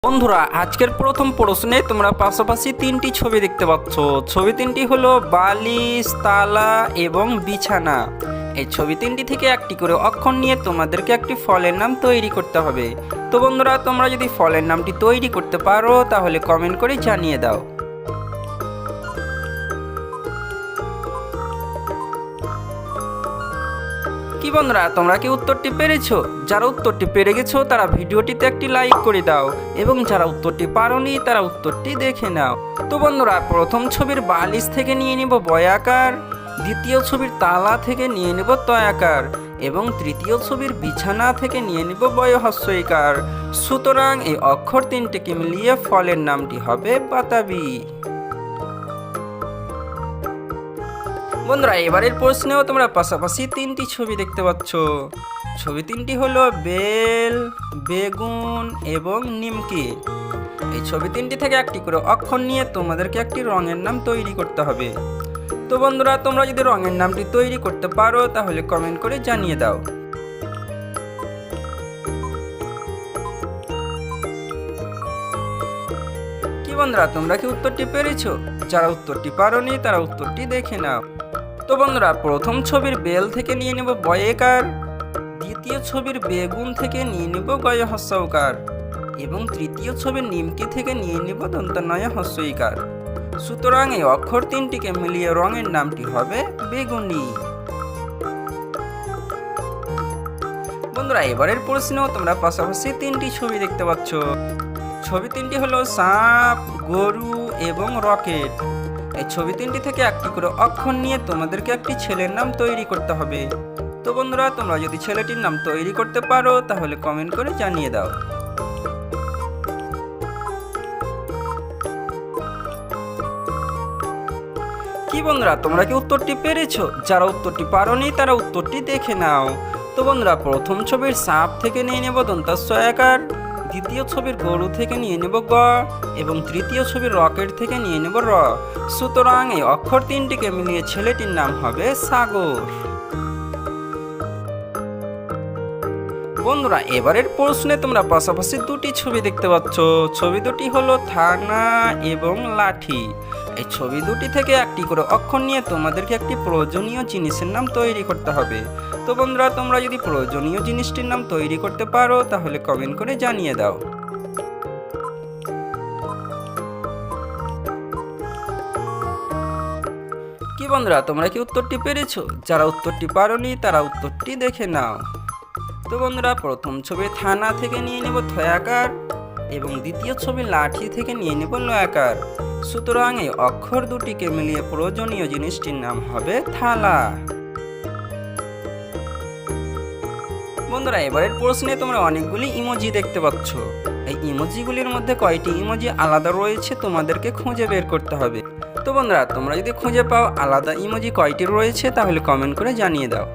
বন্ধুরা আজকের প্রথম প্রশ্নে তোমরা পাশাপাশি তিনটি ছবি দেখতে পাচ্ছ। ছবি তিনটি হলো বালিশ, তালা এবং বিছানা। এই ছবি তিনটি থেকে একটি করে অক্ষর নিয়ে তোমাদেরকে একটি ফলের নাম তৈরি করতে হবে। তো বন্ধুরা তোমরা যদি ফলের নামটি তৈরি করতে পারো তাহলে কমেন্ট করে জানিয়ে দাও। কি বন্ধুরা তোমরা কি উত্তরটি পেরেছো? যারা উত্তরটি পেরে গেছো তারা ভিডিওটিতে একটি লাইক করে দাও এবং যারা উত্তরটি পারোনি তারা উত্তরটি দেখে নাও। তো বন্ধুরা প্রথম ছবির বালিশ থেকে নিয়ে নিব বয়াকার, দ্বিতীয় ছবির তালা থেকে নিয়ে নিব তয়াকার এবং তৃতীয় ছবির বিছানা থেকে নিয়ে নিব বয়হস্যইকার। সুতরাং এই অক্ষর তিনটিকে মিলিয়ে ফলের নামটি হবে বাতাবি। বন্ধুরা এবারের প্রশ্নেও তোমরা পাশাপাশি তিনটি ছবি দেখতে পাচ্ছ। ছবি তিনটি হলো বেল, বেগুন এবং নিমকি। এই ছবি তিনটি থেকে একটি করে অক্ষর নিয়ে তোমাদেরকে একটি রঙের নাম তৈরি করতে হবে। তো বন্ধুরা তোমরা যদি রঙের নামটি তৈরি করতে পারো তাহলে কমেন্ট করে জানিয়ে দাও। কি বন্ধুরা তোমরা কি উত্তরটি পেরেছো? যারা উত্তরটি পারোনি তারা উত্তরটি দেখে নাও। তো বন্ধুরা প্রথম ছবির বেল থেকে নিয়ে নেব বয়েকার, দ্বিতীয় ছবির বেগুন থেকে নিয়ে নেব গয় হস্যকার এবং তৃতীয় ছবির নিমকি থেকে নিয়ে নেব দন্তনয় হস্যইকার। সুতরাং এই অক্ষর তিনটিকে মিলিয়ে রঙের নামটি হবে বেগুনি। বন্ধুরা এবারের প্রশ্নেও তোমরা পাশাপাশি তিনটি ছবি দেখতে পাচ্ছ। ছবি তিনটি হলো সাপ, গরু এবং রকেট। এই ছবি তিনটি থেকে একটি করে অক্ষর নিয়ে তোমাদেরকে একটি ছেলের নাম তৈরি করতে হবে। তো বন্ধুরা তোমরা যদি ছেলেটির নাম তৈরি করতে পারো তাহলে কমেন্ট করে জানিয়ে দাও। কি বন্ধুরা তোমরা কি উত্তরটি পেরেছো? যারা উত্তরটি পারোনি তারা উত্তরটি দেখে নাও। তো বন্ধুরা প্রথম ছবির সাপ থেকে নিয়ে নেব দন্তাস্বয়াকার, দ্বিতীয় ছবির গরু থেকে নিয়ে নেব গ এবং তৃতীয় ছবির রকেট থেকে নিয়ে নেব র। সুতরাং এই অক্ষর তিনটিকে মিলিয়ে ছেলেটির নাম হবে সাগর। বন্ধুরা এবারের প্রশ্নে তোমরা পাশাপাশি দুটি ছবি দেখতে পাচ্ছ। ছবি দুটি হলো থানা এবং লাঠি। এই ছবি দুটি থেকে একটি করে অক্ষর নিয়ে তোমাদেরকে একটি প্রয়োজনীয় জিনিসের নাম তৈরি করতে হবে। তো বন্ধুরা তোমরা যদি প্রয়োজনীয় জিনিসটির নাম তৈরি করতে পারো তাহলে কমেন্ট করে জানিয়ে দাও। কি বন্ধুরা তোমরা কি উত্তরটি পেরেছো? যারা উত্তরটি পারোনি তারা উত্তরটি দেখে নাও। তো বন্ধুরা প্রথম ছবি থানা থেকে নিয়ে নেব থয়াকার এবং দ্বিতীয় ছবি লাঠি থেকে নিয়ে নেব লয়াকার। সুতরাং এই অক্ষর দুটিকে মিলিয়ে প্রয়োজনীয় জিনিসটির নাম হবে থালা। বন্ধুরা এবারের প্রশ্নে তোমরা অনেকগুলি ইমোজি দেখতে পাচ্ছ। এই ইমোজিগুলির মধ্যে কয়টি ইমোজি আলাদা রয়েছে তোমাদেরকে খুঁজে বের করতে হবে। তো বন্ধুরা তোমরা যদি খুঁজে পাও আলাদা ইমোজি কয়টি রয়েছে তাহলে কমেন্ট করে জানিয়ে দাও।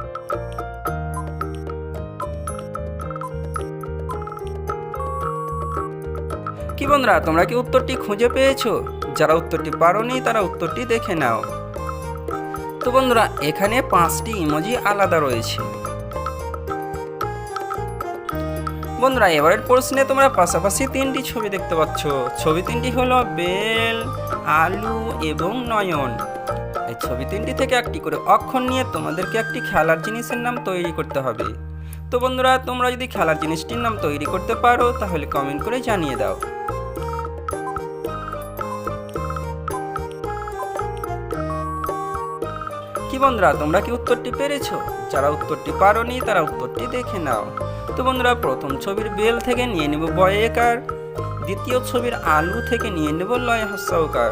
কি বন্ধুরা তোমরা কি উত্তরটি খুঁজে পেয়েছো? যারা উত্তরটি পারোনি তারা উত্তরটি দেখে নাও। তো বন্ধুরা এখানে 5টি ইমোজি আলাদা রয়েছে। বন্ধুরা এবারের প্রশ্নে তোমরা পাশাপাশি তিনটি ছবি দেখতে পাচ্ছ। ছবি তিনটি হলো বেল, আলু এবং নয়ন। এই ছবি তিনটি থেকে একটি করে অক্ষর নিয়ে তোমাদেরকে একটি খেলার জিনিসের নাম তৈরি করতে হবে। তো বন্ধুরা তোমরা যদি খেলার জিনিসটির নাম তৈরি করতে পারো তাহলে কমেন্ট করে জানিয়ে দাও। কি বন্ধুরা তোমরা কি উত্তরটি পেরেছো? যারা উত্তরটি পারোনি তারা উত্তরটি দেখে নাও। তো বন্ধুরা প্রথম ছবির বেল থেকে নিয়ে নেব বয়েকার, দ্বিতীয় ছবির আলু থেকে নিয়ে নেব লয় হস্যকার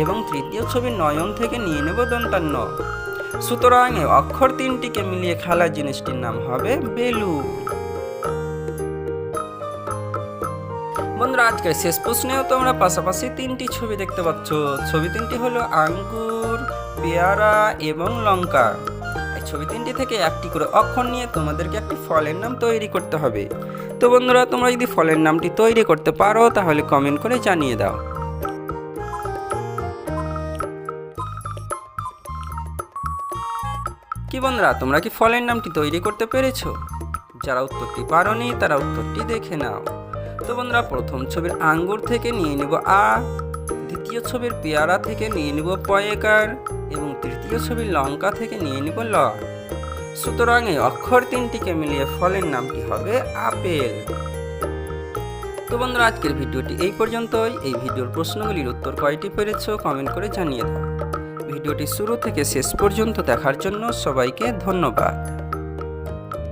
এবং তৃতীয় ছবির নয়ন থেকে নিয়ে নেব দন্তান্ন। সুতরাং এই অক্ষর তিনটিকে মিলিয়ে খেলার জিনিসটির নাম হবে বেলু। বন্ধুরা আজকের শেষ প্রশ্নেও তোমরা পাশাপাশি তিনটি ছবি দেখতে পাচ্ছ। ছবি তিনটি হলো আঙ্গুর, পেয়ারা এবং লঙ্কা। এই ছবি তিনটি থেকে একটি করে অক্ষর নিয়ে তোমাদেরকে একটি ফলের নাম তৈরি করতে হবে। তো বন্ধুরা তোমরা যদি ফলের নামটি তৈরি করতে পারো তাহলে কমেন্ট করে জানিয়ে দাও। কি বন্ধুরা তোমরা কি ফলের নামটি তৈরি করতে পেরেছো? যারা উত্তরটি পারোনি তারা উত্তরটি দেখে নাও। তো বন্ধুরা প্রথম ছবির আঙ্গুর থেকে নিয়ে নেব আ, দ্বিতীয় ছবির পেয়ারা থেকে নিয়ে নেব পয়েকার এবং তৃতীয় ছবির লঙ্কা থেকে নিয়ে নেব ল। সুতরাং এই অক্ষর তিনটিকে মিলিয়ে ফলের নামটি হবে আপেল। তো বন্ধুরা আজকের ভিডিওটি এই পর্যন্তই। এই ভিডিওর প্রশ্নগুলির উত্তর কয়টি পেরেছো কমেন্ট করে জানিয়ে দাও। ভিডিওটি শুরু থেকে শেষ পর্যন্ত দেখার জন্য সবাইকে ধন্যবাদ।